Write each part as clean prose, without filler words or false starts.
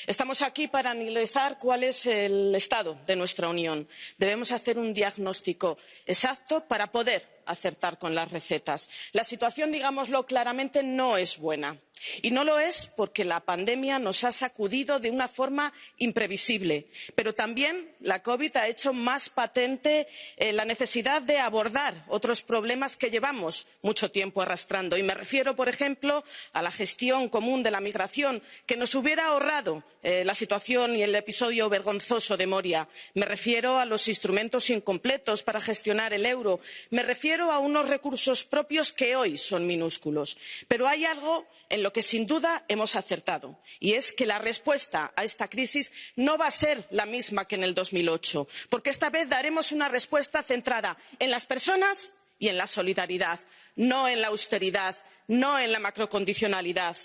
Estamos aquí para analizar cuál es el estado de nuestra Unión. Debemos hacer un diagnóstico exacto para poder acertar con las recetas. La situación, digámoslo claramente, no es buena. Y no lo es porque la pandemia nos ha sacudido de una forma imprevisible. Pero también la COVID ha hecho más patente la necesidad de abordar otros problemas que llevamos mucho tiempo arrastrando. Y me refiero, por ejemplo, a la gestión común de la migración, que nos hubiera ahorrado la situación y el episodio vergonzoso de Moria. Me refiero a los instrumentos incompletos para gestionar el euro. Me refiero a unos recursos propios que hoy son minúsculos. Pero hay algo en lo que sin duda hemos acertado, y es que la respuesta a esta crisis no va a ser la misma que en el 2008, porque esta vez daremos una respuesta centrada en las personas y en la solidaridad, no en la austeridad, no en la macrocondicionalidad.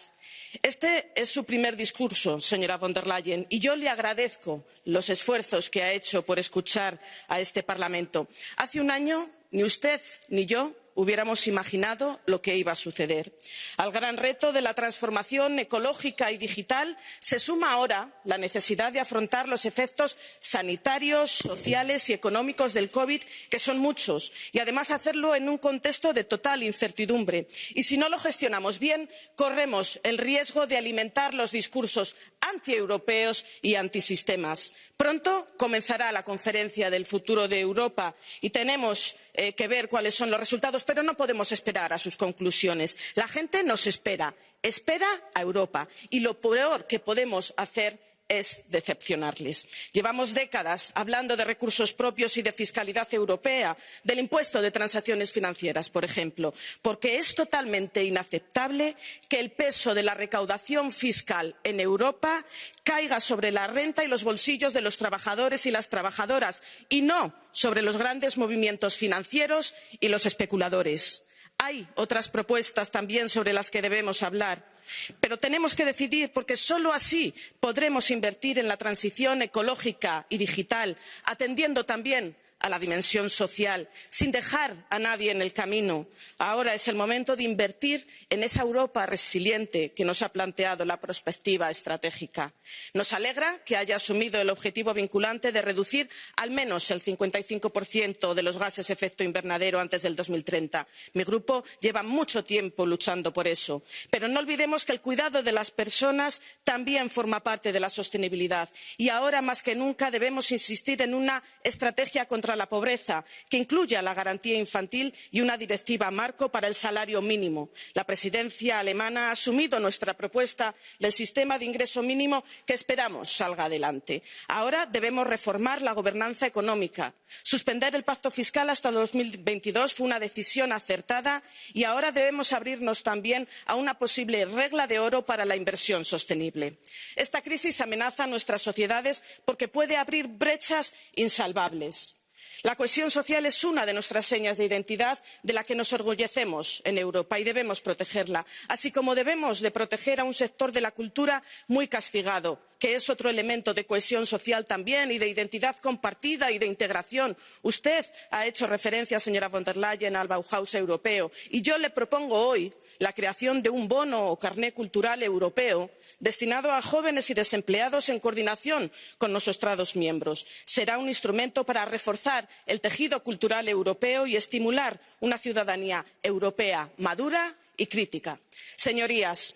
Este es su primer discurso, señora von der Leyen, y yo le agradezco los esfuerzos que ha hecho por escuchar a este Parlamento. Hace un año ni usted ni yo hubiéramos imaginado lo que iba a suceder. Al gran reto de la transformación ecológica y digital se suma ahora la necesidad de afrontar los efectos sanitarios, sociales y económicos del COVID, que son muchos, y además hacerlo en un contexto de total incertidumbre. Y si no lo gestionamos bien, corremos el riesgo de alimentar los discursos antieuropeos y antisistemas. Pronto comenzará la conferencia del futuro de Europa y tenemos que ver cuáles son los resultados, pero no podemos esperar a sus conclusiones. La gente nos espera a Europa, y lo peor que podemos hacer es decepcionarles. Llevamos décadas hablando de recursos propios y de fiscalidad europea, del impuesto de transacciones financieras, por ejemplo, porque es totalmente inaceptable que el peso de la recaudación fiscal en Europa caiga sobre la renta y los bolsillos de los trabajadores y las trabajadoras, y no sobre los grandes movimientos financieros y los especuladores. Hay otras propuestas también sobre las que debemos hablar. Pero tenemos que decidir, porque solo así podremos invertir en la transición ecológica y digital, atendiendo también a la dimensión social, sin dejar a nadie en el camino. Ahora es el momento de invertir en esa Europa resiliente que nos ha planteado la perspectiva estratégica. Nos alegra que haya asumido el objetivo vinculante de reducir al menos el 55% de los gases de efecto invernadero antes del 2030. Mi grupo lleva mucho tiempo luchando por eso. Pero no olvidemos que el cuidado de las personas también forma parte de la sostenibilidad. Y ahora más que nunca debemos insistir en una estrategia contra la pobreza, que incluya la garantía infantil y una directiva marco para el salario mínimo. La presidencia alemana ha asumido nuestra propuesta del sistema de ingreso mínimo, que esperamos salga adelante. Ahora debemos reformar la gobernanza económica. Suspender el pacto fiscal hasta 2022 fue una decisión acertada, y ahora debemos abrirnos también a una posible regla de oro para la inversión sostenible. Esta crisis amenaza a nuestras sociedades porque puede abrir brechas insalvables. La cohesión social es una de nuestras señas de identidad, de la que nos enorgullecemos en Europa, y debemos protegerla, así como debemos de proteger a un sector de la cultura muy castigado, que es otro elemento de cohesión social también, y de identidad compartida y de integración. Usted ha hecho referencia, señora von der Leyen, al Bauhaus europeo, y yo le propongo hoy la creación de un bono o carné cultural europeo destinado a jóvenes y desempleados en coordinación con nuestros Estados miembros. Será un instrumento para reforzar el tejido cultural europeo y estimular una ciudadanía europea madura y crítica. Señorías,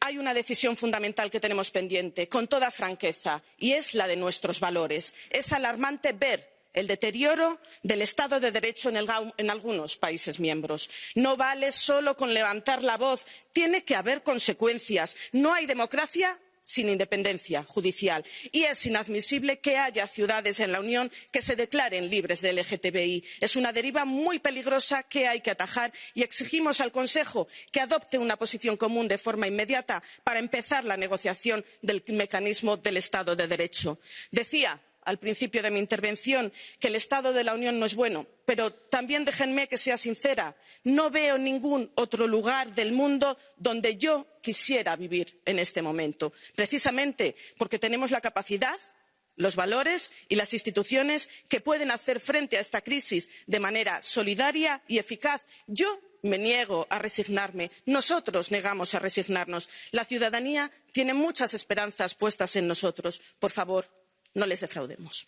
hay una decisión fundamental que tenemos pendiente, con toda franqueza, y es la de nuestros valores. Es alarmante ver el deterioro del Estado de Derecho en algunos países miembros. No vale solo con levantar la voz, tiene que haber consecuencias. No hay democracia sin independencia judicial, y es inadmisible que haya ciudades en la Unión que se declaren libres de LGTBI. Es una deriva muy peligrosa que hay que atajar, y exigimos al Consejo que adopte una posición común de forma inmediata para empezar la negociación del mecanismo del Estado de Derecho. Decía al principio de mi intervención que el Estado de la Unión no es bueno, pero también déjenme que sea sincera. No veo ningún otro lugar del mundo donde yo quisiera vivir en este momento, precisamente porque tenemos la capacidad, los valores y las instituciones que pueden hacer frente a esta crisis de manera solidaria y eficaz. Yo me niego a resignarme. Nosotros negamos a resignarnos. La ciudadanía tiene muchas esperanzas puestas en nosotros. Por favor, no les defraudemos.